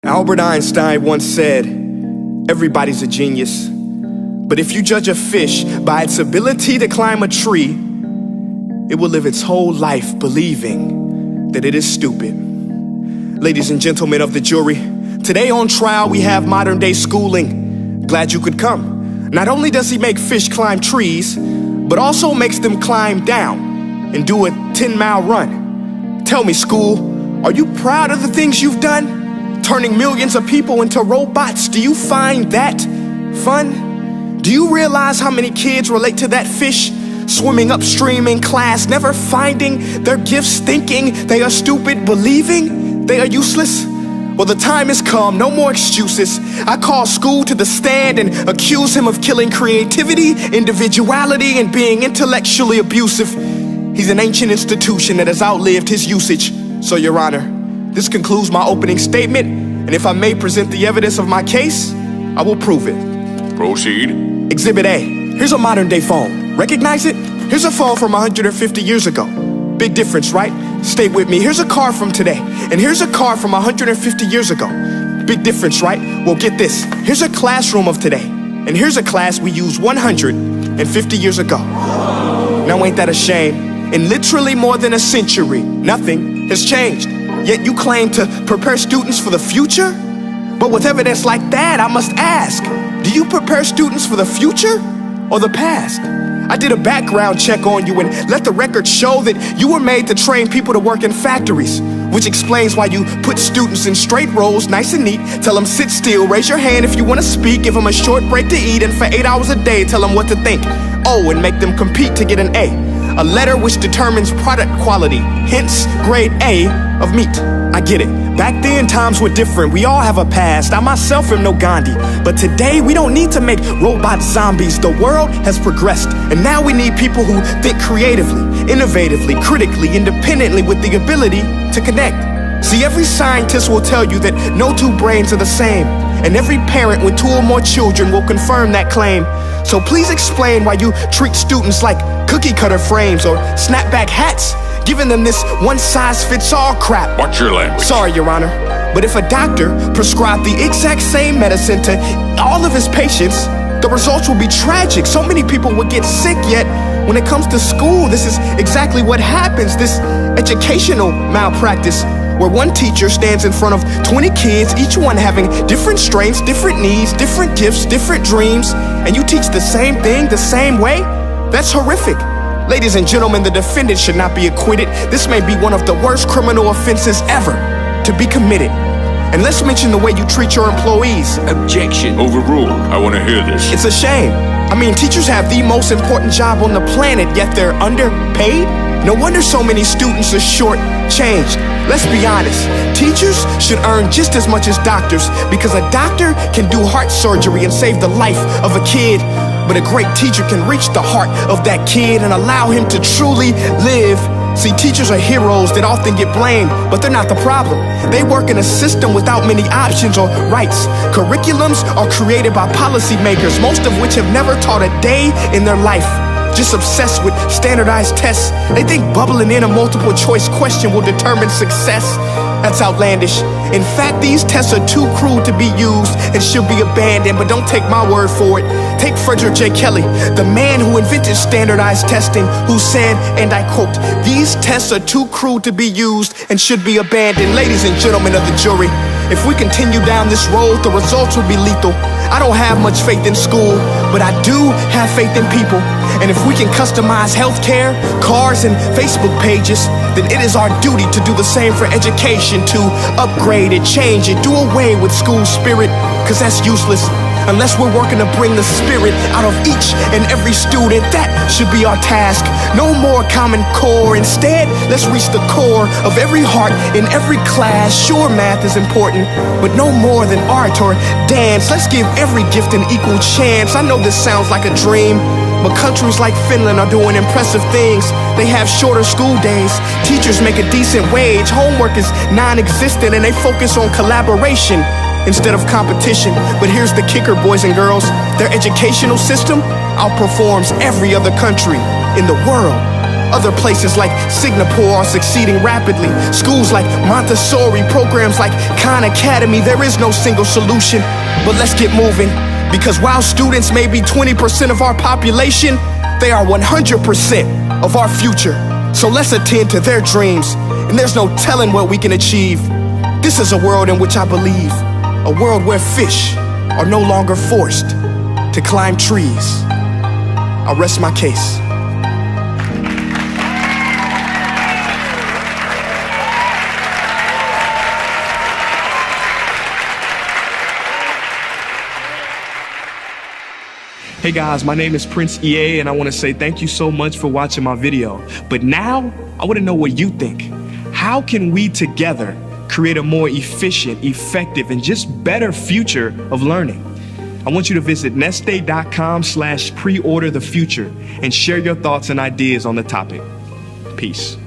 Albert Einstein once said, everybody's a genius, but if you judge a fish by its ability to climb a tree, it will live its whole life believing that it is stupid. Ladies and gentlemen of the jury, today on trial we have modern day schooling. Glad you could come. Not only does he make fish climb trees, but also makes them climb down and do a 10-mile run. Tell me, school, are you proud of the things you've done? Turning millions of people into robots, do you find that fun? Do you realize how many kids relate to that fish? Swimming upstream in class, never finding their gifts, thinking they are stupid, believing they are useless? Well, the time has come, no more excuses. I call school to the stand and accuse him of killing creativity, individuality, and being intellectually abusive. He's an ancient institution that has outlived his usage. So, Your Honor, this concludes my opening statement, and if I may present the evidence of my case, I will prove it. Proceed. Exhibit A. Here's a modern day phone. Recognize it? Here's a phone from 150 years ago. Big difference, right? Stay with me. Here's a car from today, and here's a car from 150 years ago. Big difference, right? Well, get this. Here's a classroom of today, and here's a class we used 150 years ago. Now ain't that a shame? In literally more than a century, nothing has changed. Yet you claim to prepare students for the future? But with evidence like that, I must ask, do you prepare students for the future or the past? I did a background check on you and let the record show that you were made to train people to work in factories, which explains why you put students in straight rows, nice and neat, tell them sit still, raise your hand if you want to speak, give them a short break to eat, and for 8 hours a day, tell them what to think. Oh, and make them compete to get an A letter which determines product quality, hence grade A of meat. I get it. Back then, times were different. We all have a past. I myself am no Gandhi. But today, we don't need to make robot zombies. The world has progressed. And now we need people who think creatively, innovatively, critically, independently, with the ability to connect. See, every scientist will tell you that no two brains are the same. And every parent with 2 or more children will confirm that claim. So please explain why you treat students like cookie cutter frames or snapback hats, giving them this one-size-fits-all crap. Watch your language. Sorry, Your Honor, but if a doctor prescribed the exact same medicine to all of his patients, the results will be tragic. So many people would get sick, yet when it comes to school, this is exactly what happens. This educational malpractice, where one teacher stands in front of 20 kids, each one having different strengths, different needs, different gifts, different dreams, and you teach the same thing the same way? That's horrific. Ladies and gentlemen, the defendant should not be acquitted. This may be one of the worst criminal offenses ever to be committed. And let's mention the way you treat your employees. Objection. Overruled. I want to hear this. It's a shame. I mean, teachers have the most important job on the planet, yet they're underpaid? No wonder so many students are short-changed. Let's be honest, teachers should earn just as much as doctors, because a doctor can do heart surgery and save the life of a kid, but a great teacher can reach the heart of that kid and allow him to truly live. See, teachers are heroes that often get blamed, but they're not the problem. They work in a system without many options or rights. Curriculums are created by policymakers, most of which have never taught a day in their life. Just obsessed with standardized tests. They think bubbling in a multiple choice question will determine success. That's outlandish. In fact, these tests are too cruel to be used and should be abandoned, but don't take my word for it. Take Frederick J. Kelly, the man who invented standardized testing, who said, and I quote, "These tests are too cruel to be used and should be abandoned." Ladies and gentlemen of the jury, if we continue down this road, the results will be lethal. I don't have much faith in school, but I do have faith in people. And if we can customize healthcare, cars, and Facebook pages, then it is our duty to do the same for education, to upgrade it, change it, do away with school spirit, because that's useless. Unless we're working to bring the spirit out of each and every student, that should be our task. No more Common Core. Instead, let's reach the core of every heart in every class. Sure, math is important, but no more than art or dance. Let's give every gift an equal chance. I know this sounds like a dream, but countries like Finland are doing impressive things. They have shorter school days, teachers make a decent wage, homework is non-existent, and they focus on collaboration instead of competition. But here's the kicker, boys and girls. Their educational system outperforms every other country in the world. Other places like Singapore are succeeding rapidly. Schools like Montessori, programs like Khan Academy. There is no single solution, but let's get moving. Because while students may be 20% of our population, they are 100% of our future. So let's attend to their dreams, and there's no telling what we can achieve. This is a world in which I believe, a world where fish are no longer forced to climb trees. I rest my case. Hey guys, my name is Prince EA, and I want to say thank you so much for watching my video. But now, I want to know what you think. How can we together create a more efficient, effective, and just better future of learning? I want you to visit nestday.com/preorderthefuture and share your thoughts and ideas on the topic. Peace.